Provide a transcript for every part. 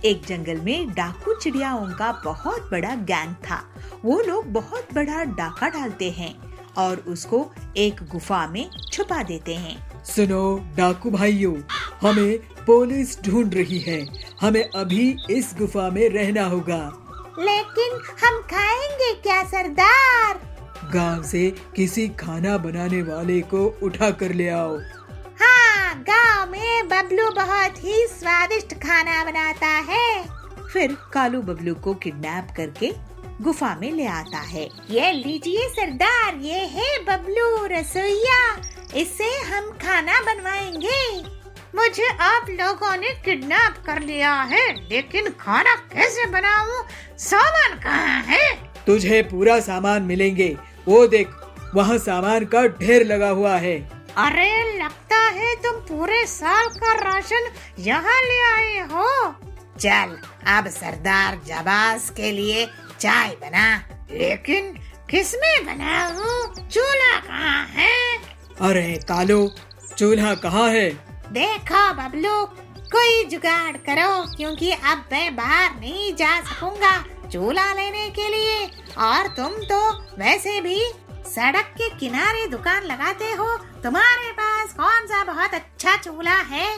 एक जंगल में डाकू चिड़ियाओं का बहुत बड़ा गैंग था। वो लोग बहुत बड़ा डाका डालते हैं और उसको एक गुफा में छुपा देते हैं। सुनो डाकू भाइयों, हमें पुलिस ढूंढ रही है। हमें अभी इस गुफा में रहना होगा। लेकिन हम खाएंगे क्या सरदार? गांव से किसी खाना बनाने वाले को उठा कर ले आओ। हाँ, गांव में बबलू बहुत ही स्वादिष्ट खाना बनाता है। फिर कालू बबलू को किडनैप करके गुफा में ले आता है। ये लीजिए सरदार, ये है बबलू रसोइया, इससे हम खाना बनवाएंगे। मुझे आप लोगों ने किडनैप कर लिया है, लेकिन खाना कैसे बनाऊं? सामान कहाँ है? तुझे पूरा सामान मिलेंगे। वो देख, वहाँ सामान का ढेर लगा हुआ है। अरे लगता है तुम पूरे साल का राशन यहाँ ले आए हो। चल अब सरदार जबास के लिए चाय बना। लेकिन किसमें बनाऊं? चूल्हा कहाँ है? अरे कालो, चूल्हा कहाँ है? देखो बबलू, कोई जुगाड़ करो, क्योंकि अब मैं बाहर नहीं जा सकूंगा चूल्हा लेने के लिए। और तुम तो वैसे भी सड़क के किनारे दुकान लगाते हो, तुम्हारे पास कौन सा बहुत अच्छा चूल्हा है?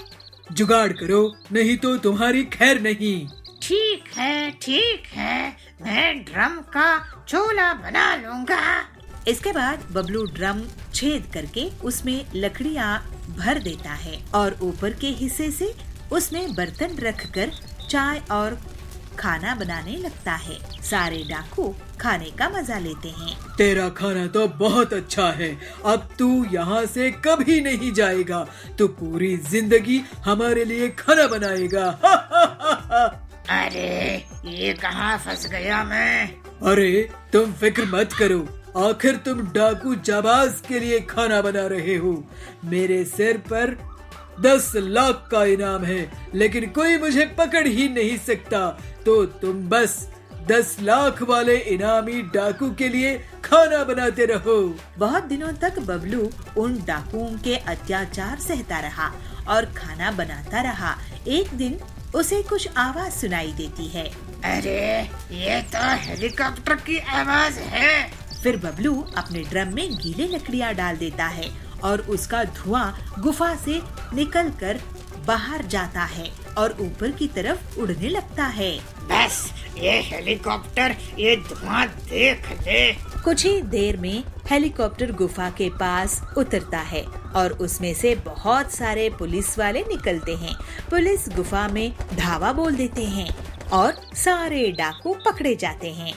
जुगाड़ करो, नहीं तो तुम्हारी खैर नहीं। ठीक है, मैं ड्रम का चूल्हा बना लूंगा। इसके बाद बबलू ड्रम छेद करके उसमें लकड़ियाँ भर देता है और ऊपर के हिस्से से उसमें बर्तन रखकर चाय और खाना बनाने लगता है। सारे डाकू खाने का मजा लेते हैं। तेरा खाना तो बहुत अच्छा है। अब तू यहाँ से कभी नहीं जाएगा। तू पूरी जिंदगी हमारे लिए खाना बनाएगा। अरे ये कहाँ फंस गया मैं? अरे तुम फिक्र मत करो, आखिर तुम डाकू जाबाज के लिए खाना बना रहे हो। मेरे सिर पर 10 लाख का इनाम है, लेकिन कोई मुझे पकड़ ही नहीं सकता। तो तुम बस 10 लाख वाले इनामी डाकू के लिए खाना बनाते रहो। बहुत दिनों तक बबलू उन डाकुओं के अत्याचार सहता रहा और खाना बनाता रहा। एक दिन उसे कुछ आवाज सुनाई देती है। अरे ये तो हेलीकॉप्टर की आवाज है। फिर बबलू अपने ड्रम में गीले लकड़ियाँ डाल देता है और उसका धुआं गुफा से निकलकर बाहर जाता है और ऊपर की तरफ उड़ने लगता है। बस ये हेलीकॉप्टर ये धुआं देख ले। कुछ ही देर में हेलीकॉप्टर गुफा के पास उतरता है और उसमें से बहुत सारे पुलिस वाले निकलते हैं। पुलिस गुफा में धावा बोल देते हैं और सारे डाकू पकड़े जाते हैं।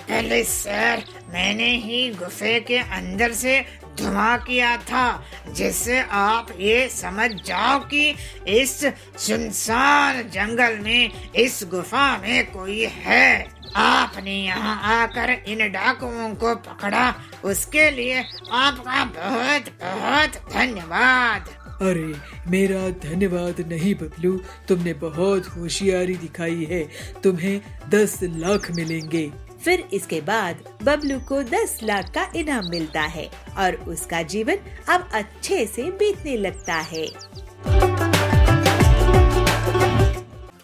पुलिस सर, मैंने ही गुफे के अंदर से धुआं किया था, जिससे आप ये समझ जाओ कि इस सुनसान जंगल में इस गुफा में कोई है। आपने यहाँ आकर इन डाकुओं को पकड़ा, उसके लिए आपका बहुत बहुत धन्यवाद। अरे मेरा धन्यवाद नहीं बबलू, तुमने बहुत होशियारी दिखाई है। तुम्हें 10 लाख मिलेंगे। फिर इसके बाद बबलू को 10 लाख का इनाम मिलता है और उसका जीवन अब अच्छे से बीतने लगता है।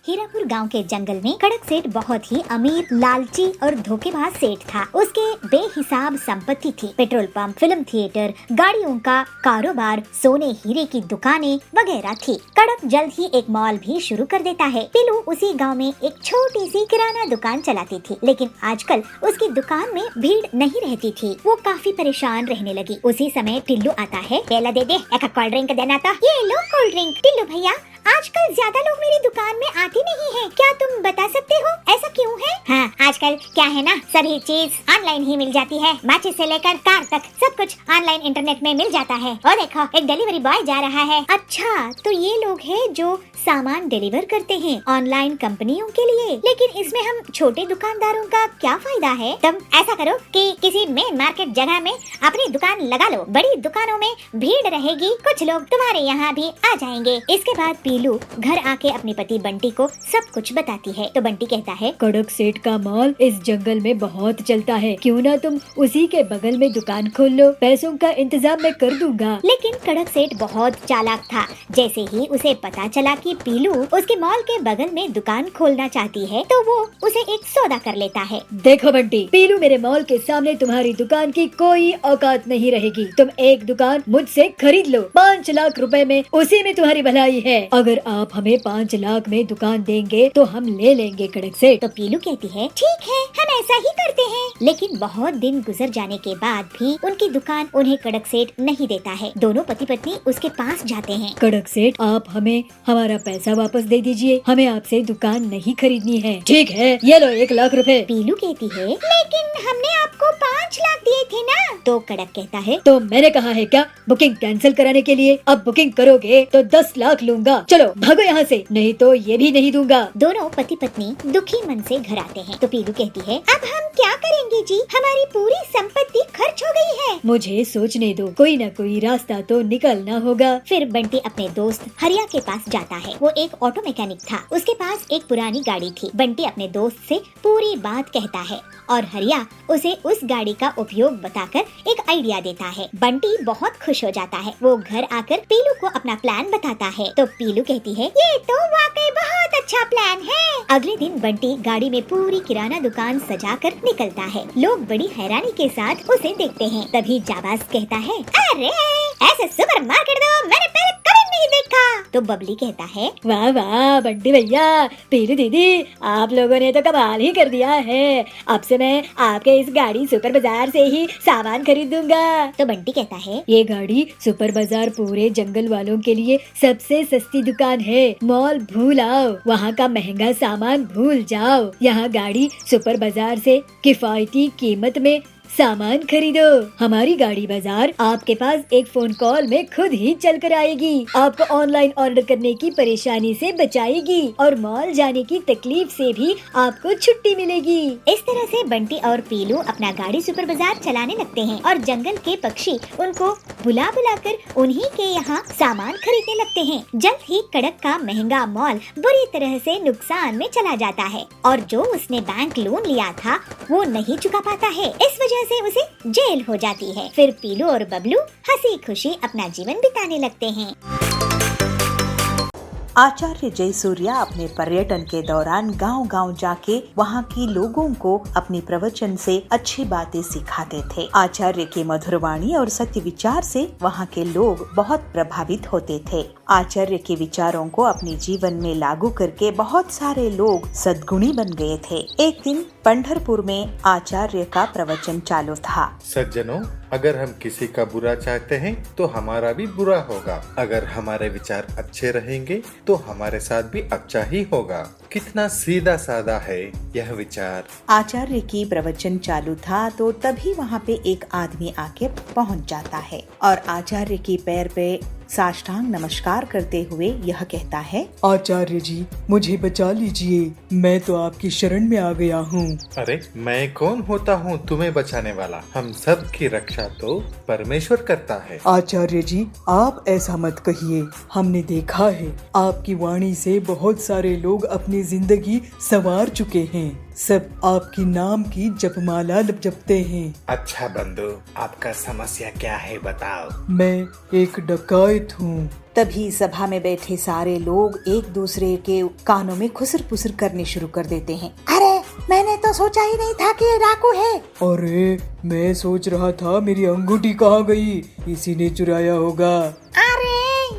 हीरापुर गांव के जंगल में कड़क सेठ बहुत ही अमीर, लालची और धोखेबाज सेठ था। उसके बेहिसाब संपत्ति थी। पेट्रोल पंप, फिल्म थिएटर, गाड़ियों का कारोबार, सोने हीरे की दुकानें वगैरह थी। कड़क जल्द ही एक मॉल भी शुरू कर देता है। टिल्लू उसी गांव में एक छोटी सी किराना दुकान चलाती थी, लेकिन आजकल उसकी दुकान में भीड़ नहीं रहती थी। वो काफी परेशान रहने लगी। उसी समय टिल्लू आता है। पहला दे दे, एक कोल्ड ड्रिंक देना था। ये लो कोल्ड ड्रिंक। टिल्लू भैया, आजकल ज्यादा लोग मेरी दुकान में आते नहीं हैं। क्या तुम बता सकते हो ऐसा क्यों है? हाँ, आजकल क्या है ना, सभी चीज ऑनलाइन ही मिल जाती है। माचिस से लेकर कार तक सब कुछ ऑनलाइन इंटरनेट में मिल जाता है। और देखो, एक डिलीवरी बॉय जा रहा है। अच्छा, तो ये लोग हैं जो सामान डिलीवर करते हैं ऑनलाइन कंपनियों के लिए। लेकिन इसमें हम छोटे दुकानदारों का क्या फायदा है? तुम ऐसा करो कि किसी मेन मार्केट जगह में अपनी दुकान लगा लो। बड़ी दुकानों में भीड़ रहेगी, कुछ लोग तुम्हारे यहाँ भी आ जाएंगे। इसके बाद पीलू घर आके अपने पति बंटी को सब कुछ बताती है। तो बंटी कहता है, कड़क सेठ का माल मॉल इस जंगल में बहुत चलता है, क्यों ना तुम उसी के बगल में दुकान खोल लो, पैसों का इंतजाम मैं कर दूंगा। लेकिन कड़क सेठ बहुत चालाक था। जैसे ही उसे पता चला कि पीलू उसके मॉल के बगल में दुकान खोलना चाहती है, तो वो उसे एक सौदा कर लेता है। देखो बंटी, पीलू, मेरे मॉल के सामने तुम्हारी दुकान की कोई औकात नहीं रहेगी। तुम एक दुकान मुझसे खरीद लो, 5 लाख रुपए में, उसी में तुम्हारी भलाई है। अगर आप हमें 5 लाख में दुकान देंगे तो हम ले लेंगे कड़क सेठ। तो पीलू कहती है, ठीक है, हम ऐसा ही करते हैं। लेकिन बहुत दिन गुजर जाने के बाद भी उनकी दुकान उन्हें कड़क सेठ नहीं देता है। दोनों पति पत्नी उसके पास जाते हैं। कड़क सेठ, आप हमें हमारा पैसा वापस दे दीजिए, हमें आपसे दुकान नहीं खरीदनी है। ठीक है, ये लो 1 लाख रुपए। पीलू कहती है, लेकिन हमने आपको 5 लाख दिए थे ना। तो कड़क कहता है, तो मैंने कहा है क्या बुकिंग कैंसिल कराने के लिए? अब बुकिंग करोगे तो 10 लाख लूंगा। चलो भागो यहाँ से, नहीं तो ये भी नहीं दूंगा। दोनों पति पत्नी दुखी मन से घर आते हैं। तो पीलू कहती है, अब हम क्या करेंगे जी, हमारी पूरी संपत्ति खर्च हो गई है। मुझे सोचने दो, कोई न कोई रास्ता तो निकलना होगा। फिर बंटी अपने दोस्त हरिया के पास जाता है। वो एक ऑटो मैकेनिक था, उसके पास एक पुरानी गाड़ी थी। बंटी अपने दोस्त से पूरी बात कहता है और हरिया उसे उस गाड़ी का उपयोग बताकर एक आइडिया देता है। बंटी बहुत खुश हो जाता है। वो घर आकर पीलू को अपना प्लान बताता है। तो पीलू कहती है, ये तो वाकई बहुत अच्छा प्लान है। अगले दिन बंटी गाड़ी में पूरी किराना दुकान सजाकर निकलता है। लोग बड़ी हैरानी के साथ उसे देखते हैं। तभी जाबाज कहता है, अरे ऐसे सुपरमार्केट तो मैंने पहले कभी नहीं देखा। तो बबली कहता है, वाह वाह बंटी भैया, पीलू दीदी, आप लोगों ने तो कमाल ही कर दिया है। अब से मैं आपके इस गाड़ी सुपर बाजार से ही सामान खरीदूंगा। तो बंटी कहता है, ये गाड़ी सुपर बाजार पूरे जंगल वालों के लिए सबसे सस्ती दुकान है। मॉल भूल आओ, वहाँ का महंगा सामान भूल जाओ। यहाँ गाड़ी सुपर बाजार से किफायती कीमत में सामान खरीदो। हमारी गाड़ी बाजार आपके पास एक फोन कॉल में खुद ही चल कर आएगी, आपको ऑनलाइन ऑर्डर करने की परेशानी से बचाएगी और मॉल जाने की तकलीफ से भी आपको छुट्टी मिलेगी। इस तरह से बंटी और पीलू अपना गाड़ी सुपर बाजार चलाने लगते हैं और जंगल के पक्षी उनको बुला बुलाकर उन्हीं के यहाँ सामान खरीदने लगते हैं। जल्द ही कड़क का महंगा मॉल बुरी तरह से नुकसान में चला जाता है और जो उसने बैंक लोन लिया था वो नहीं चुका पाता है। इस वजह से उसे जेल हो जाती है। फिर पीलू और बबलू हंसी खुशी अपना जीवन बिताने लगते हैं। आचार्य जयसूर्या अपने पर्यटन के दौरान गांव-गांव जाके वहां के लोगों को अपनी प्रवचन से अच्छी बातें सिखाते थे। आचार्य के मधुर वाणी और सत्य विचार से वहां के लोग बहुत प्रभावित होते थे। आचार्य के विचारों को अपने जीवन में लागू करके बहुत सारे लोग सद्गुणी बन गए थे। एक दिन पंढरपुर में आचार्य का प्रवचन चालू था। सज्जनों, अगर हम किसी का बुरा चाहते हैं तो हमारा भी बुरा होगा। अगर हमारे विचार अच्छे रहेंगे तो हमारे साथ भी अच्छा ही होगा। कितना सीधा साधा है यह विचार। आचार्य की प्रवचन चालू था तो तभी वहाँ पे एक आदमी आके पहुँच जाता है और आचार्य की पैर पे साष्टांग नमस्कार करते हुए यह कहता है, आचार्य जी, मुझे बचा लीजिए, मैं तो आपकी शरण में आ गया हूँ। अरे मैं कौन होता हूँ तुम्हें बचाने वाला? हम सब की रक्षा तो परमेश्वर करता है। आचार्य जी, आप ऐसा मत कहिए। हमने देखा है आपकी वाणी से बहुत सारे लोग अपनी जिंदगी संवार चुके हैं। सब आपकी नाम की जपमाला जपते हैं। अच्छा बंधु, आपका समस्या क्या है बताओ। मैं एक डकैत हूँ। तभी सभा में बैठे सारे लोग एक दूसरे के कानों में खुसर पुसर करने शुरू कर देते हैं। अरे मैंने तो सोचा ही नहीं था कि ये डाकू है। अरे मैं सोच रहा था मेरी अंगूठी कहाँ गई, इसी ने चुराया होगा। अरे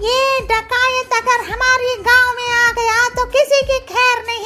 ये डकायत अगर हमारे गांव में आ गया तो किसी की खैर नहीं।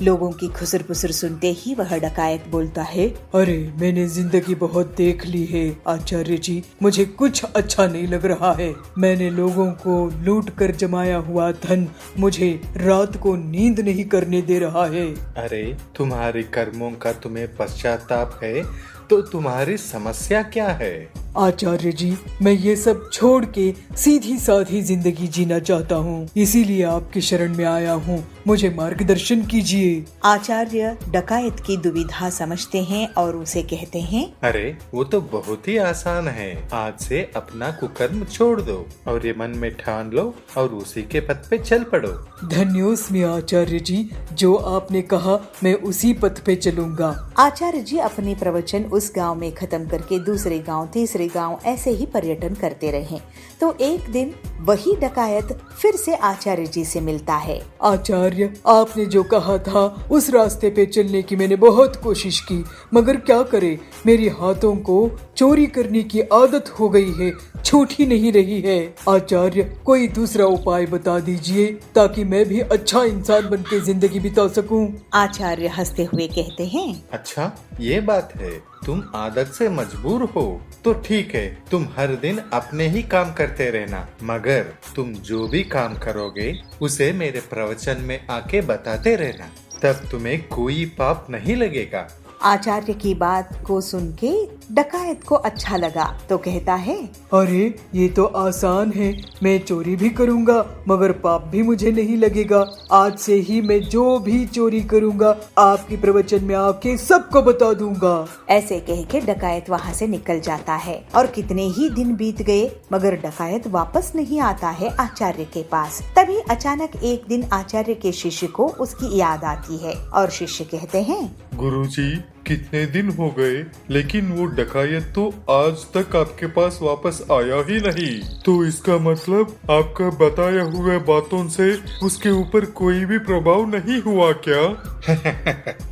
लोगों की खुसर पुसर सुनते ही वह डकायत बोलता है, अरे मैंने जिंदगी बहुत देख ली है आचार्य जी, मुझे कुछ अच्छा नहीं लग रहा है। मैंने लोगों को लूट कर जमाया हुआ धन मुझे रात को नींद नहीं करने दे रहा है। अरे तुम्हारे कर्मों का तुम्हें पश्चाताप है तो तुम्हारी समस्या क्या है? आचार्य जी, मैं ये सब छोड़ के सीधी साधी जिंदगी जीना चाहता हूँ, इसीलिए आपकी शरण में आया हूँ। मुझे मार्गदर्शन कीजिए। आचार्य डकायत की दुविधा समझते हैं और उसे कहते हैं, अरे वो तो बहुत ही आसान है। आज से अपना कुकर्म छोड़ दो और ये मन में ठान लो और उसी के पथ पे चल पड़ो। धन्योस्मि आचार्य जी, जो आपने कहा मैं उसी पथ पे चलूंगा। आचार्य जी अपने प्रवचन उस गांव में खत्म करके दूसरे गांव, तीसरे गांव ऐसे ही पर्यटन करते रहे। तो एक दिन वही डकायत फिर से आचार्य जी से मिलता है। आचार्य, आपने जो कहा था उस रास्ते पे चलने की मैंने बहुत कोशिश की, मगर क्या करे, मेरे हाथों को चोरी करने की आदत हो गई है, छूट ही नहीं रही है। आचार्य, कोई दूसरा उपाय बता दीजिए ताकि मैं भी अच्छा इंसान बन के जिंदगी बिता सकूं। आचार्य हंसते हुए कहते हैं, अच्छा ये बात है, तुम आदत से मजबूर हो तो ठीक है, तुम हर दिन अपने ही काम करते रहना, मगर तुम जो भी काम करोगे उसे मेरे प्रवचन में आके बताते रहना, तब तुम्हें कोई पाप नहीं लगेगा। आचार्य की बात को सुन के डकायत को अच्छा लगा तो कहता है, अरे ये तो आसान है, मैं चोरी भी करूंगा मगर पाप भी मुझे नहीं लगेगा। आज से ही मैं जो भी चोरी करूंगा आपके प्रवचन में आके सबको बता दूंगा। ऐसे कह के डकायत वहाँ से निकल जाता है और कितने ही दिन बीत गए मगर डकायत वापस नहीं आता है आचार्य के पास। तभी अचानक एक दिन आचार्य के शिष्य को उसकी याद आती है और शिष्य कहते हैं, गुरुजी, कितने दिन हो गए लेकिन वो डकायत तो आज तक आपके पास वापस आया ही नहीं, तो इसका मतलब आपका बताया हुआ बातों से उसके ऊपर कोई भी प्रभाव नहीं हुआ क्या?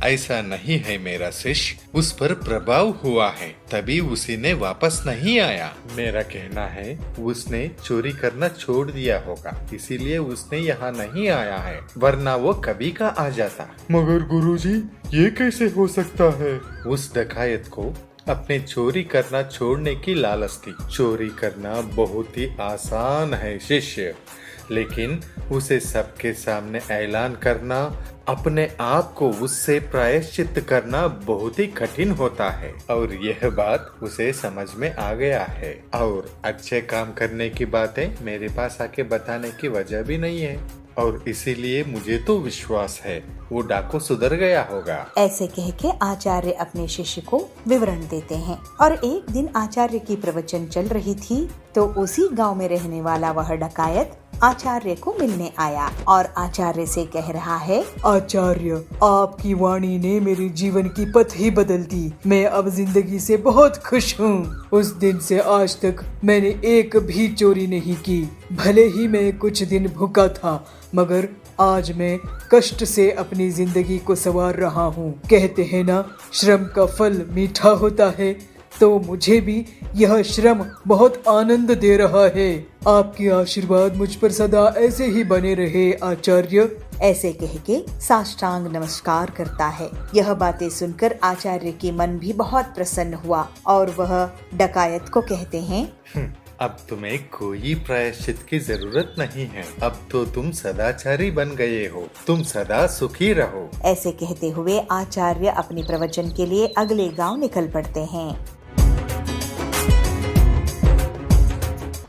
ऐसा नहीं है मेरा शिष्य, उस पर प्रभाव हुआ है, तभी उसी ने वापस नहीं आया। मेरा कहना है उसने चोरी करना छोड़ दिया होगा, इसीलिए उसने यहाँ नहीं आया है, वरना वो कभी का आ जाता। मगर गुरुजी, ये कैसे हो सकता है? उस डकायत को अपने चोरी करना छोड़ने की लालच थी। चोरी करना बहुत ही आसान है शिष्य, लेकिन उसे सबके सामने ऐलान करना, अपने आप को उससे प्रायश्चित करना बहुत ही कठिन होता है, और यह बात उसे समझ में आ गया है। और अच्छे काम करने की बातें मेरे पास आके बताने की वजह भी नहीं है, और इसीलिए मुझे तो विश्वास है वो डाकू सुधर गया होगा। ऐसे कह के आचार्य अपने शिष्य को विवरण देते हैं। और एक दिन आचार्य की प्रवचन चल रही थी तो उसी गांव में रहने वाला वह डकायत आचार्य को मिलने आया और आचार्य से कह रहा है, आचार्य, आपकी वाणी ने मेरे जीवन की पथ ही बदल दी। मैं अब जिंदगी से बहुत खुश हूँ। उस दिन से आज तक मैंने एक भी चोरी नहीं की। भले ही मैं कुछ दिन भूखा था, मगर आज मैं कष्ट से अपनी जिंदगी को संवार रहा हूँ। कहते हैं ना, श्रम का फल मीठा होता है, तो मुझे भी यह श्रम बहुत आनंद दे रहा है। आपकी आशीर्वाद मुझ पर सदा ऐसे ही बने रहे आचार्य। ऐसे कह के साष्टांग नमस्कार करता है। यह बातें सुनकर आचार्य की मन भी बहुत प्रसन्न हुआ और वह डकायत को कहते हैं, अब तुम्हें कोई प्रायश्चित की जरूरत नहीं है, अब तो तुम सदाचारी बन गए हो, तुम सदा सुखी रहो। ऐसे कहते हुए आचार्य अपने प्रवचन के लिए अगले गांव निकल पड़ते हैं।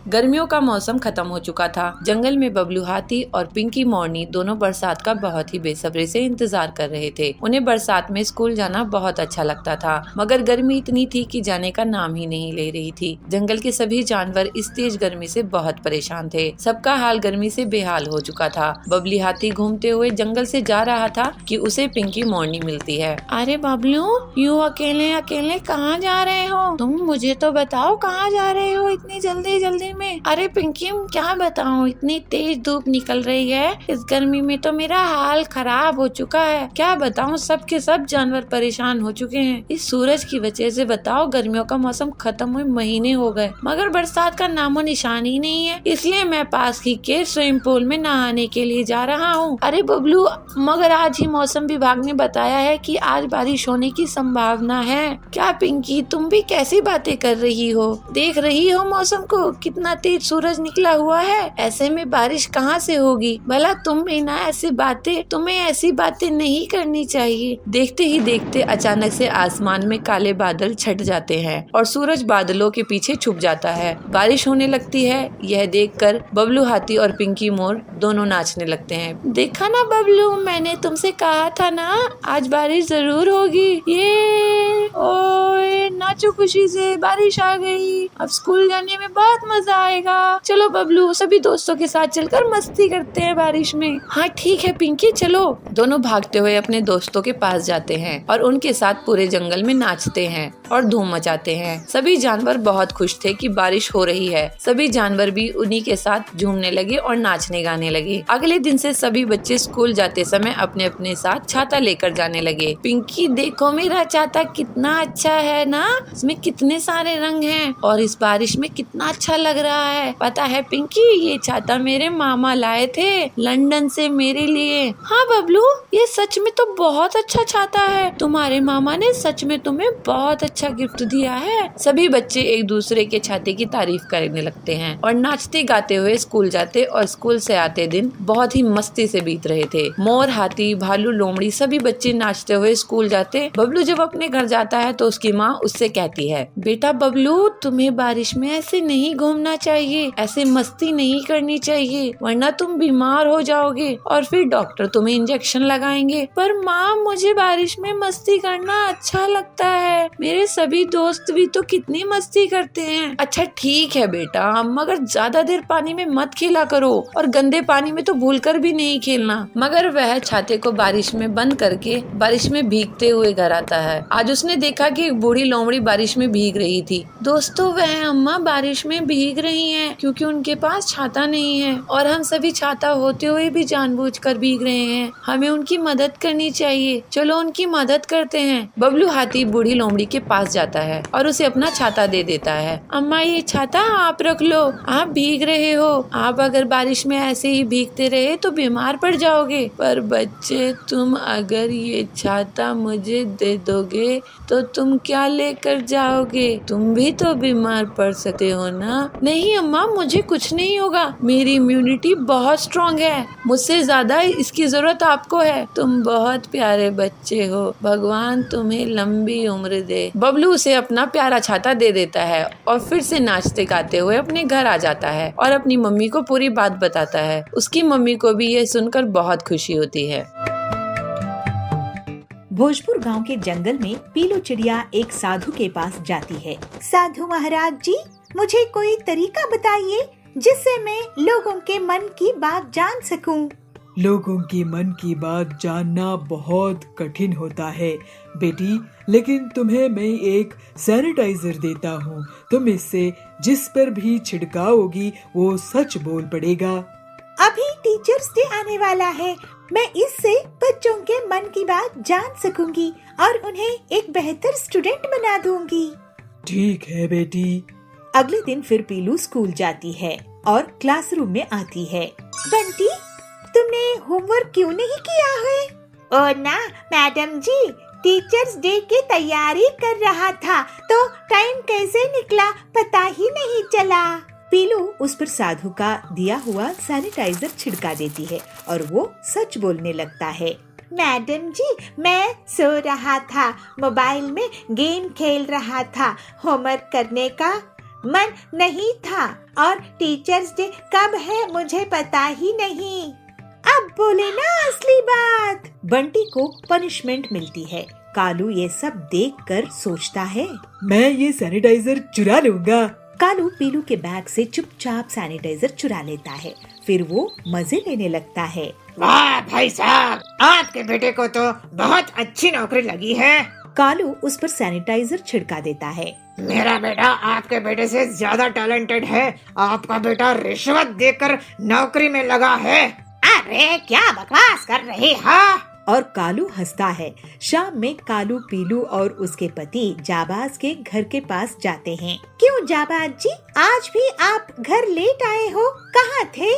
गर्मियों का मौसम खत्म हो चुका था। जंगल में बबलू हाथी और पिंकी मोरनी दोनों बरसात का बहुत ही बेसब्री से इंतजार कर रहे थे। उन्हें बरसात में स्कूल जाना बहुत अच्छा लगता था, मगर गर्मी इतनी थी कि जाने का नाम ही नहीं ले रही थी। जंगल के सभी जानवर इस तेज गर्मी से बहुत परेशान थे। सबका हाल गर्मी से बेहाल हो चुका था। बबली हाथी घूमते हुए जंगल से जा रहा था कि उसे पिंकी मोरनी मिलती है। अरे बबलू, यूँ अकेले अकेले कहाँ जा रहे हो? तुम मुझे तो बताओ, कहाँ जा रहे हो इतनी जल्दी जल्दी में? अरे पिंकी, क्या बताऊं, इतनी तेज धूप निकल रही है, इस गर्मी में तो मेरा हाल खराब हो चुका है। क्या बताऊं, सब के सब जानवर परेशान हो चुके हैं इस सूरज की वजह से। बताओ, गर्मियों का मौसम खत्म हुए महीने हो गए, मगर बरसात का नामो निशान ही नहीं है। इसलिए मैं पास ही के स्विमिंग पूल में नहाने के लिए जा रहा हूँ। अरे बबलू, मगर आज ही मौसम विभाग ने बताया है कि आज बारिश होने की संभावना है। क्या पिंकी, तुम भी कैसी बातें कर रही हो? देख रही हो मौसम को, कितना कितना तेज सूरज निकला हुआ है, ऐसे में बारिश कहाँ से होगी। भला तुम्हें ऐसी बातें नहीं करनी चाहिए। देखते ही देखते अचानक से आसमान में काले बादल छट जाते हैं और सूरज बादलों के पीछे छुप जाता है। बारिश होने लगती है। यह देखकर बबलू हाथी और पिंकी मोर दोनों नाचने लगते हैं। देखा ना बबलू, मैंने तुमसे कहा था ना आज बारिश जरूर होगी। ये ओए नाचो खुशी से, बारिश आ गई। अब स्कूल जाने में बहुत मजा आएगा। चलो बबलू, सभी दोस्तों के साथ चलकर मस्ती करते हैं बारिश में। हाँ ठीक है पिंकी, चलो। दोनों भागते हुए अपने दोस्तों के पास जाते हैं और उनके साथ पूरे जंगल में नाचते हैं और धूम मचाते हैं। सभी जानवर बहुत खुश थे कि बारिश हो रही है। सभी जानवर भी उन्हीं के साथ झूमने लगे और नाचने गाने लगे। अगले दिन से सभी बच्चे स्कूल जाते समय अपने अपने साथ छाता लेकर जाने लगे। पिंकी देखो मेरा छाता कितना अच्छा है ना, इसमें कितने सारे रंग हैं और इस बारिश में कितना अच्छा लग रहा है। पता है पिंकी, ये छाता मेरे मामा लाए थे लंदन से मेरे लिए। हाँ बबलू, ये सच में तो बहुत अच्छा छाता है। तुम्हारे मामा ने सच में तुम्हें बहुत अच्छा गिफ्ट दिया है। सभी बच्चे एक दूसरे के छाते की तारीफ करने लगते हैं और नाचते गाते हुए स्कूल जाते और स्कूल से आते दिन बहुत ही मस्ती से बीत रहे थे। मोर, हाथी, भालू, लोमड़ी सभी बच्चे नाचते हुए स्कूल जाते। बबलू जब अपने घर जाता है तो उसकी माँ उससे कहती है, बेटा बबलू, तुम्हें बारिश में ऐसे नहीं घूमना चाहिए, ऐसे मस्ती नहीं करनी चाहिए, वरना तुम बीमार हो जाओगे और फिर डॉक्टर तुम्हें इंजेक्शन लगाएंगे। पर माँ, मुझे बारिश में मस्ती करना अच्छा लगता है। मेरे सभी दोस्त भी तो कितनी मस्ती करते हैं। अच्छा ठीक है बेटा, मगर ज्यादा देर पानी में मत खेला करो और गंदे पानी में तो भूलकर भी नहीं खेलना। मगर वह छाते को बारिश में बंद करके बारिश में भीगते हुए घर आता है। आज उसने देखा कि एक बूढ़ी लोमड़ी बारिश में भीग रही थी। दोस्तों, वह अम्मा बारिश में भीग रही हैं क्योंकि उनके पास छाता नहीं है और हम सभी छाता होते हुए भी जानबूझकर भीग रहे हैं। हमें उनकी मदद करनी चाहिए। चलो उनकी मदद करते हैं। बबलू हाथी बूढ़ी लोमड़ी के पास जाता है और उसे अपना छाता दे देता है। अम्मा, ये छाता आप रख लो, आप भीग रहे हो। आप अगर बारिश में ऐसे ही भीगते रहे तो बीमार पड़ जाओगे। पर बच्चे, तुम अगर ये छाता मुझे दे दोगे तो तुम क्या लेकर जाओगे? तुम भी तो बीमार पड़ सकते हो ना। नहीं अम्मा, मुझे कुछ नहीं होगा, मेरी इम्यूनिटी बहुत स्ट्रॉन्ग है। मुझसे ज्यादा इसकी जरूरत आपको है। तुम बहुत प्यारे बच्चे हो, भगवान तुम्हें लंबी उम्र दे। बबलू उसे अपना प्यारा छाता दे देता है और फिर से नाचते गाते हुए अपने घर आ जाता है और अपनी मम्मी को पूरी बात बताता है। उसकी मम्मी को भी यह सुनकर बहुत खुशी होती है। भोजपुर गांव के जंगल में पीलू चिड़िया एक साधु के पास जाती है। साधु महाराज जी, मुझे कोई तरीका बताइए जिससे मैं लोगों के मन की बात जान सकूं। लोगों की मन की बात जानना बहुत कठिन होता है बेटी, लेकिन तुम्हें मैं एक सैनिटाइजर देता हूँ। तुम इससे जिस पर भी छिड़काओगी वो सच बोल पड़ेगा। अभी टीचर्स डे आने वाला है, मैं इससे बच्चों के मन की बात जान सकूंगी और उन्हें एक बेहतर स्टूडेंट बना दूंगी। ठीक है बेटी। अगले दिन फिर पीलू स्कूल जाती है और क्लासरूम में आती है। बंटी, तुमने होमवर्क क्यों नहीं किया है? ओ ना मैडम जी, टीचर्स डे की तैयारी कर रहा था तो टाइम कैसे निकला पता ही नहीं चला। पीलू उस पर साधु का दिया हुआ सैनिटाइजर छिड़का देती है और वो सच बोलने लगता है। मैडम जी, मैं सो रहा था, मोबाइल में गेम खेल रहा था, होमवर्क करने का मन नहीं था और टीचर्स डे कब है मुझे पता ही नहीं। अब बोले ना असली बात। बंटी को पनिशमेंट मिलती है। कालू ये सब देखकर सोचता है, मैं ये सैनिटाइजर चुरा लूंगा। कालू पीलू के बैग से चुपचाप सैनिटाइजर चुरा लेता है। फिर वो मजे लेने लगता है। वाह भाई साहब, आपके बेटे को तो बहुत अच्छी नौकरी लगी है। कालू उस पर सैनिटाइजर छिड़का देता है। मेरा बेटा आपके बेटे से ज्यादा टैलेंटेड है। आपका बेटा रिश्वत देकर नौकरी में लगा है। अरे क्या बकवास कर रही हो? और कालू हंसता है। शाम में कालू पीलू और उसके पति जाबाज के घर के पास जाते हैं। क्यों जाबाज जी, आज भी आप घर लेट आए हो? कहाँ थे?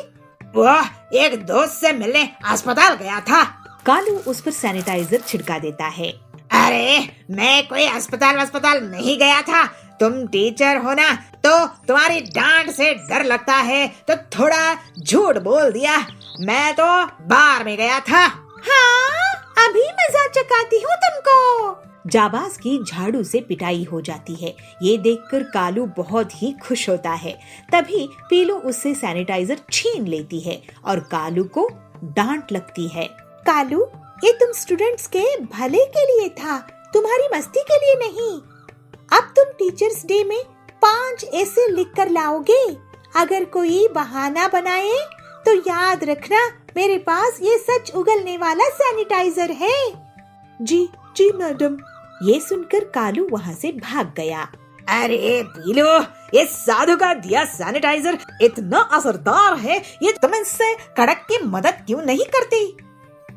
वह एक दोस्त से मिलने अस्पताल गया था। कालू उस पर सैनिटाइजर छिड़का देता है। अरे मैं कोई अस्पताल नहीं गया था, तुम टीचर हो ना, तो तुम्हारी डांट से डर लगता है तो थोड़ा झूठ बोल दिया। मैं तो बार में गया था। हाँ, अभी मजाक चकाती हूँ तुमको। जाबाज की झाड़ू से पिटाई हो जाती है। ये देखकर कालू बहुत ही खुश होता है। तभी पीलू उससे सैनिटाइजर छीन लेती है और कालू को डांट लगती है। कालू, ये तुम स्टूडेंट्स के भले के लिए था, तुम्हारी मस्ती के लिए नहीं। अब तुम टीचर्स डे में 5 ऐसे लिख कर लाओगे। अगर कोई बहाना बनाए तो याद रखना, मेरे पास ये सच उगलने वाला सैनिटाइजर है। जी जी मैडम। ये सुनकर कालू वहाँ से भाग गया। अरे पीलू, ये साधु का दिया सैनिटाइजर इतना असरदार है, ये तुम इससे कड़क की मदद क्यों नहीं करती?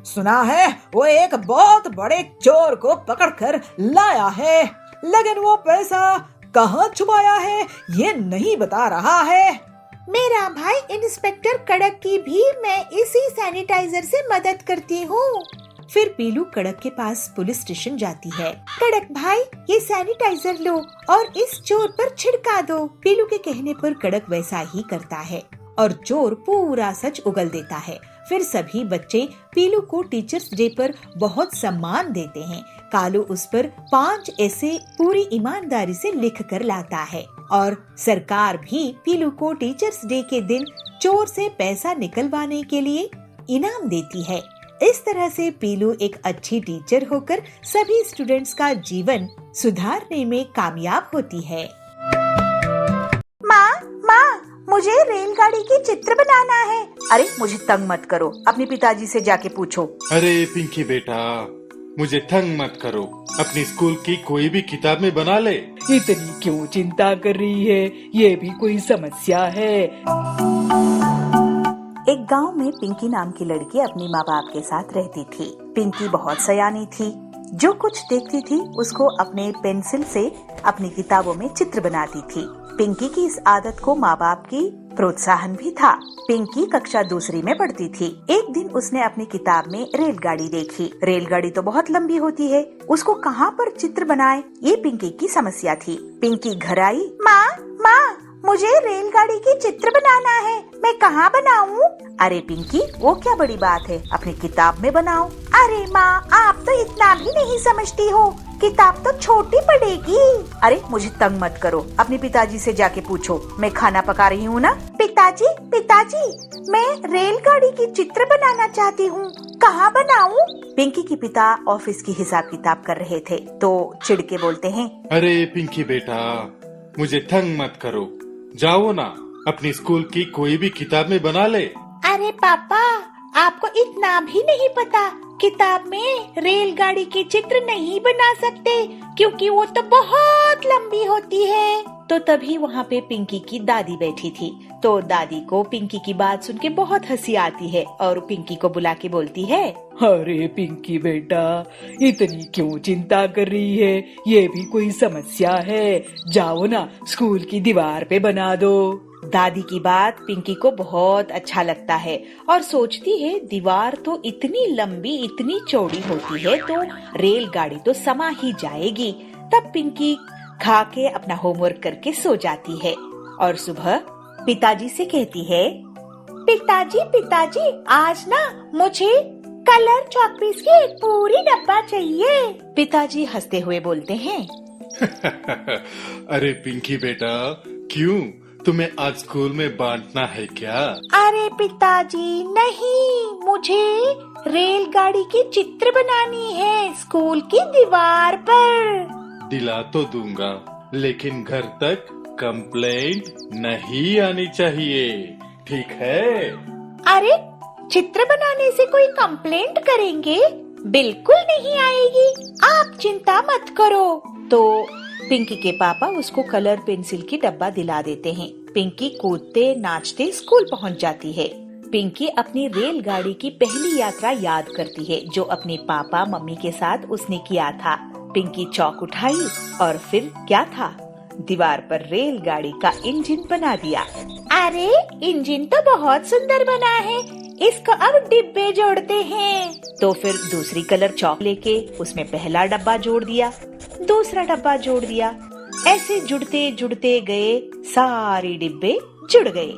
सुना है वो एक बहुत बड़े चोर को पकड़कर लाया है, लेकिन वो पैसा कहाँ छुपाया है ये नहीं बता रहा है। मेरा भाई इंस्पेक्टर कड़क की भी मैं इसी सैनिटाइजर से मदद करती हूँ। फिर पीलू कड़क के पास पुलिस स्टेशन जाती है। कड़क भाई, ये सैनिटाइजर लो और इस चोर पर छिड़का दो। पीलू के कहने पर कड़क वैसा ही करता है और चोर पूरा सच उगल देता है। फिर सभी बच्चे पीलू को टीचर्स डे पर बहुत सम्मान देते हैं। कालू उस पर 5 ऐसे पूरी ईमानदारी से लिख कर लाता है और सरकार भी पीलू को टीचर्स डे के दिन चोर से पैसा निकलवाने के लिए इनाम देती है। इस तरह से पीलू एक अच्छी टीचर होकर सभी स्टूडेंट्स का जीवन सुधारने में कामयाब होती है। माँ, मुझे रेलगाड़ी की चित्र बनाना है। अरे मुझे तंग मत करो, अपने पिताजी से जाके पूछो। अरे पिंकी बेटा, मुझे तंग मत करो, अपनी स्कूल की कोई भी किताब में बना ले। इतनी क्यों चिंता कर रही है, ये भी कोई समस्या है। एक गांव में पिंकी नाम की लड़की अपनी माँ बाप के साथ रहती थी। पिंकी बहुत सयानी थी। जो कुछ देखती थी उसको अपने पेंसिल से अपनी किताबों में चित्र बनाती थी। पिंकी की इस आदत को माँ बाप की प्रोत्साहन भी था। पिंकी कक्षा 2 में पढ़ती थी। एक दिन उसने अपनी किताब में रेलगाड़ी देखी। रेलगाड़ी तो बहुत लंबी होती है, उसको कहाँ पर चित्र बनाए, ये पिंकी की समस्या थी। पिंकी घर आई। माँ, मुझे रेलगाड़ी की चित्र बनाना है, मैं कहाँ बनाऊँ? अरे पिंकी, वो क्या बड़ी बात है, अपनी किताब में बनाओ। अरे माँ, आप तो इतना भी नहीं समझती हो, किताब तो छोटी पड़ेगी। अरे मुझे तंग मत करो, अपने पिताजी से जाके पूछो, मैं खाना पका रही हूँ ना। पिताजी, मैं रेलगाड़ी की चित्र बनाना चाहती हूँ, कहाँ बनाऊँ? पिंकी के पिता ऑफिस की हिसाब किताब कर रहे थे तो चिढ़ के बोलते हैं। अरे पिंकी बेटा, मुझे तंग मत करो, जाओ ना, अपनी स्कूल की कोई भी किताब में बना ले। अरे पापा, आपको इतना भी नहीं पता, किताब में रेलगाड़ी की चित्र नहीं बना सकते क्योंकि वो तो बहुत लंबी होती है। तो तभी वहाँ पे पिंकी की दादी बैठी थी। तो दादी को पिंकी की बात सुन के बहुत हंसी आती है और पिंकी को बुला के बोलती है। अरे पिंकी बेटा, इतनी क्यों चिंता कर रही है, ये भी कोई समस्या है, जाओ ना, स्कूल की दीवार पे बना दो। दादी की बात पिंकी को बहुत अच्छा लगता है और सोचती है दीवार तो इतनी लंबी इतनी चौड़ी होती है तो रेलगाड़ी तो समा ही जाएगी। तब पिंकी खा के अपना होमवर्क करके सो जाती है और सुबह पिताजी से कहती है, पिताजी आज ना मुझे कलर चॉकपीस की एक पूरी डब्बा चाहिए। पिताजी हंसते हुए बोलते हैं। अरे पिंकी बेटा, क्यों, तुम्हें आज स्कूल में बांटना है क्या? अरे पिताजी नहीं, मुझे रेलगाड़ी की चित्र बनानी है स्कूल की दीवार पर। दिला तो दूंगा, लेकिन घर तक कंप्लेंट नहीं आनी चाहिए, ठीक है? अरे चित्र बनाने से कोई कंप्लेंट करेंगे? बिल्कुल नहीं आएगी, आप चिंता मत करो। तो पिंकी के पापा उसको कलर पेंसिल की डब्बा दिला देते हैं। पिंकी कूदते नाचते स्कूल पहुंच जाती है। पिंकी अपनी रेलगाड़ी की पहली यात्रा याद करती है जो अपने पापा मम्मी के साथ उसने किया था। पिंकी चौक उठाई और फिर क्या था, दीवार पर रेलगाड़ी का इंजन बना दिया। अरे इंजन तो बहुत सुंदर बना है, इसको अब डिब्बे जोड़ते हैं। तो फिर दूसरी कलर चौक लेके उसमें पहला डब्बा जोड़ दिया, दूसरा डब्बा जोड़ दिया, ऐसे जुड़ते जुड़ते गए सारे डिब्बे जुड़ गए।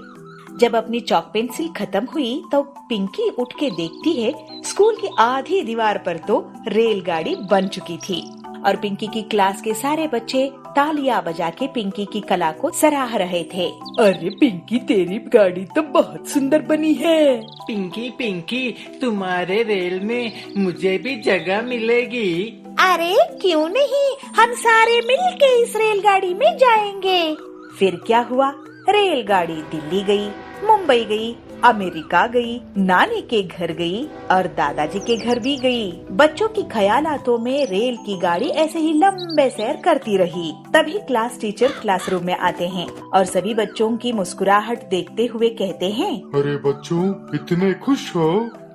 जब अपनी चॉक पेंसिल खत्म हुई तो पिंकी उठ के देखती है, स्कूल की आधी दीवार पर तो रेलगाड़ी बन चुकी थी और पिंकी की क्लास के सारे बच्चे तालियां बजा के पिंकी की कला को सराह रहे थे। अरे पिंकी, तेरी गाड़ी तो बहुत सुंदर बनी है। पिंकी पिंकी, तुम्हारे रेल में मुझे भी जगह मिलेगी? अरे क्यों नहीं, हम सारे मिलके इस रेलगाड़ी में जाएंगे। फिर क्या हुआ, रेलगाड़ी दिल्ली गई, मुंबई गई, अमेरिका गई, नानी के घर गई और दादाजी के घर भी गई। बच्चों की ख्यालातों में रेल की गाड़ी ऐसे ही लंबे सैर करती रही। तभी क्लास टीचर क्लासरूम में आते हैं और सभी बच्चों की मुस्कुराहट देखते हुए कहते हैं, अरे बच्चों, इतने खुश हो,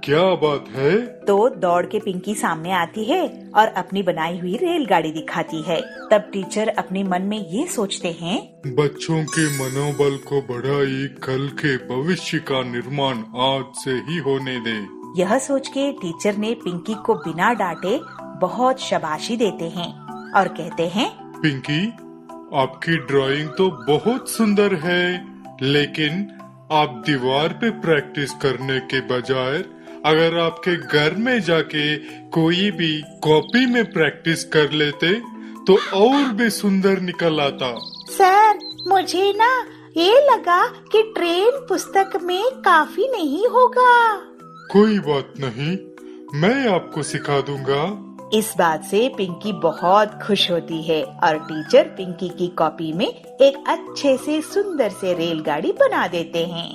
क्या बात है? तो दौड़ के पिंकी सामने आती है और अपनी बनाई हुई रेलगाड़ी दिखाती है। तब टीचर अपने मन में ये सोचते हैं, बच्चों के मनोबल को बढ़ाई, कल के भविष्य का निर्माण आज से ही होने दे। यह सोच के टीचर ने पिंकी को बिना डांटे बहुत शाबाशी देते हैं और कहते हैं, पिंकी, आपकी ड्राइंग तो बहुत सुंदर है, लेकिन आप दीवार पे प्रैक्टिस करने के बजाय अगर आपके घर में जाके कोई भी कॉपी में प्रैक्टिस कर लेते तो और भी सुंदर निकल आता। सर, मुझे ना ये लगा कि ट्रेन पुस्तक में काफी नहीं होगा। कोई बात नहीं, मैं आपको सिखा दूंगा। इस बात से पिंकी बहुत खुश होती है और टीचर पिंकी की कॉपी में एक अच्छे से सुंदर से रेलगाड़ी बना देते हैं।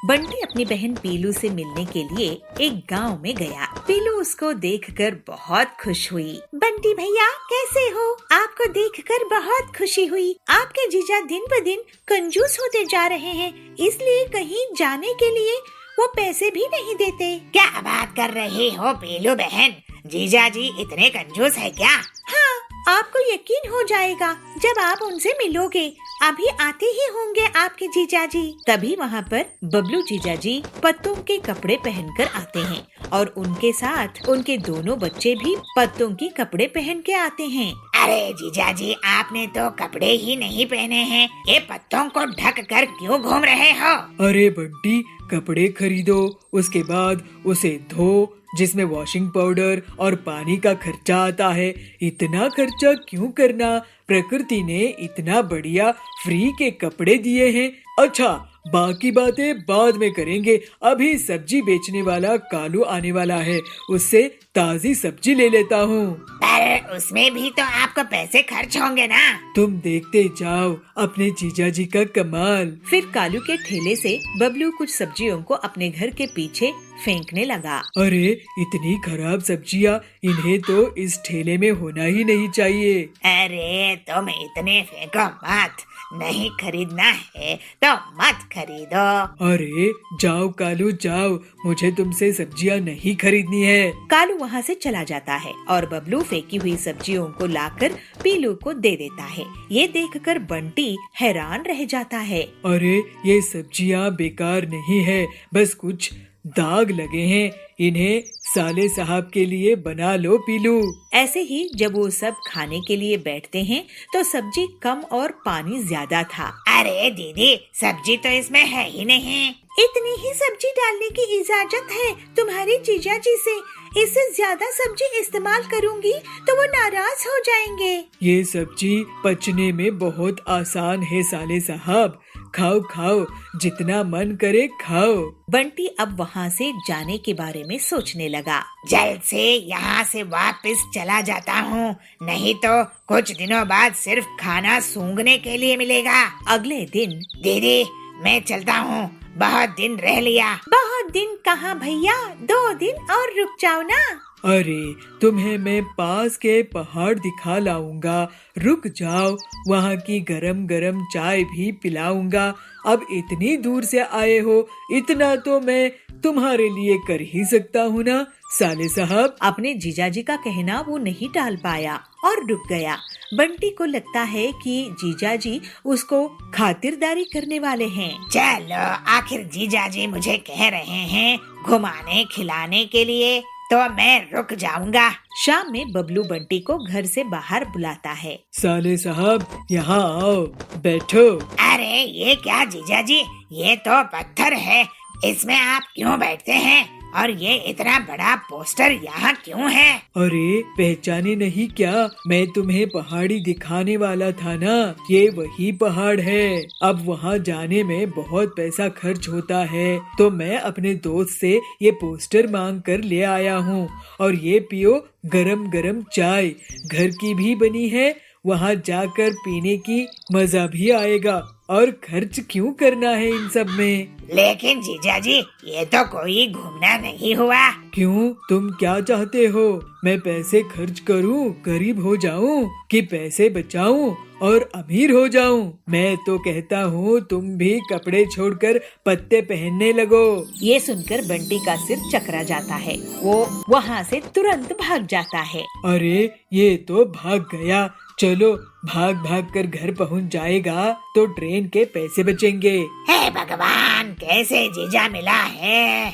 बंटी अपनी बहन पीलू से मिलने के लिए एक गांव में गया। पीलू उसको देखकर बहुत खुश हुई। बंटी भैया, कैसे हो? आपको देखकर बहुत खुशी हुई। आपके जीजा दिन ब दिन कंजूस होते जा रहे हैं, इसलिए कहीं जाने के लिए वो पैसे भी नहीं देते। क्या बात कर रही हो पीलू बहन, जीजा जी इतने कंजूस है क्या? हाँ, आपको यकीन हो जाएगा जब आप उनसे मिलोगे। अभी आते ही होंगे आपके जीजाजी। तभी वहाँ पर बबलू जीजाजी पत्तों के कपड़े पहनकर आते हैं और उनके साथ उनके दोनों बच्चे भी पत्तों के कपड़े पहन के आते हैं। अरे जीजा जी, आपने तो कपड़े ही नहीं पहने हैं, ये पत्तों को ढक कर क्यों घूम रहे हो? अरे बंटी, कपड़े खरीदो, उसके बाद उसे धो, जिसमें वॉशिंग पाउडर और पानी का खर्चा आता है। इतना खर्चा क्यों करना? प्रकृति ने इतना बढ़िया फ्री के कपड़े दिए हैं। अच्छा, बाकी बातें बाद में करेंगे। अभी सब्जी बेचने वाला कालू आने वाला है, उससे ताजी सब्जी ले लेता हूँ। पर उसमें भी तो आपको पैसे खर्च होंगे ना? तुम देखते जाओ अपने जीजा जी का कमाल। फिर कालू के ठेले से बबलू कुछ सब्जियों को अपने घर के पीछे फेंकने लगा। अरे इतनी खराब सब्जियाँ, इन्हें तो इस ठेले में होना ही नहीं चाहिए। अरे तुम इतने फेंको मत, नहीं खरीदना है तो मत खरीदो। अरे जाओ कालू जाओ, मुझे तुमसे सब्जियाँ नहीं खरीदनी है। कालू वहाँ से चला जाता है और बबलू फेंकी हुई सब्जियों को लाकर पीलू को दे देता है। ये देखकर बंटी हैरान रह जाता है। अरे ये सब्जियाँ बेकार नहीं है, बस कुछ दाग लगे हैं, इन्हें साले साहब के लिए बना लो पीलू। ऐसे ही जब वो सब खाने के लिए बैठते हैं तो सब्जी कम और पानी ज्यादा था। अरे दीदी, सब्जी तो इसमें है ही नहीं। इतनी ही सब्जी डालने की इजाजत है तुम्हारे जीजा जी से। इससे ज्यादा सब्जी इस्तेमाल करूंगी तो वो नाराज हो जाएंगे। ये सब्जी पचने में बहुत आसान है साले साहब, खाओ खाओ, जितना मन करे खाओ। बंटी अब वहाँ से जाने के बारे में सोचने लगा। जल्द से यहाँ से वापस चला जाता हूँ, नहीं तो कुछ दिनों बाद सिर्फ खाना सूंघने के लिए मिलेगा। अगले दिन, दीदी मैं चलता हूँ, बहुत दिन रह लिया। बहुत दिन कहाँ भैया, 2 दिन और रुक जाओ ना। अरे तुम्हें मैं पास के पहाड़ दिखा लाऊंगा, रुक जाओ, वहाँ की गरम गरम चाय भी पिलाऊंगा। अब इतनी दूर से आए हो, इतना तो मैं तुम्हारे लिए कर ही सकता हूँ ना साले साहब। अपने जीजाजी का कहना वो नहीं टाल पाया और रुक गया। बंटी को लगता है कि जीजाजी उसको खातिरदारी करने वाले हैं। चलो, आखिर जीजाजी मुझे कह रहे हैं घुमाने खिलाने के लिए, तो मैं रुक जाऊंगा। शाम में बबलू बंटी को घर से बाहर बुलाता है। साले साहब यहाँ आओ, बैठो। अरे ये क्या जीजा जी, ये तो पत्थर है, इसमें आप क्यों बैठते हैं? और ये इतना बड़ा पोस्टर यहाँ क्यों है? अरे पहचाने नहीं क्या, मैं तुम्हें पहाड़ी दिखाने वाला था ना, ये वही पहाड़ है। अब वहाँ जाने में बहुत पैसा खर्च होता है, तो मैं अपने दोस्त से ये पोस्टर मांग कर ले आया हूँ। और ये पियो गरम गरम चाय, घर की भी बनी है, वहाँ जाकर पीने की मजा भी आएगा। और खर्च क्यों करना है इन सब में? लेकिन जीजा जी, ये तो कोई घूमना नहीं हुआ। क्यों, तुम क्या चाहते हो? मैं पैसे खर्च करूं, गरीब हो जाऊं, कि पैसे बचाऊं और अमीर हो जाऊं? मैं तो कहता हूँ तुम भी कपड़े छोड़कर पत्ते पहनने लगो। ये सुनकर बंटी का सिर चकरा जाता है, वो वहाँ से तुरंत भाग जाता है। अरे ये तो भाग गया, चलो भाग भाग कर घर पहुँच जाएगा तो ट्रेन के पैसे बचेंगे। हे भगवान, कैसे जीजा मिला है।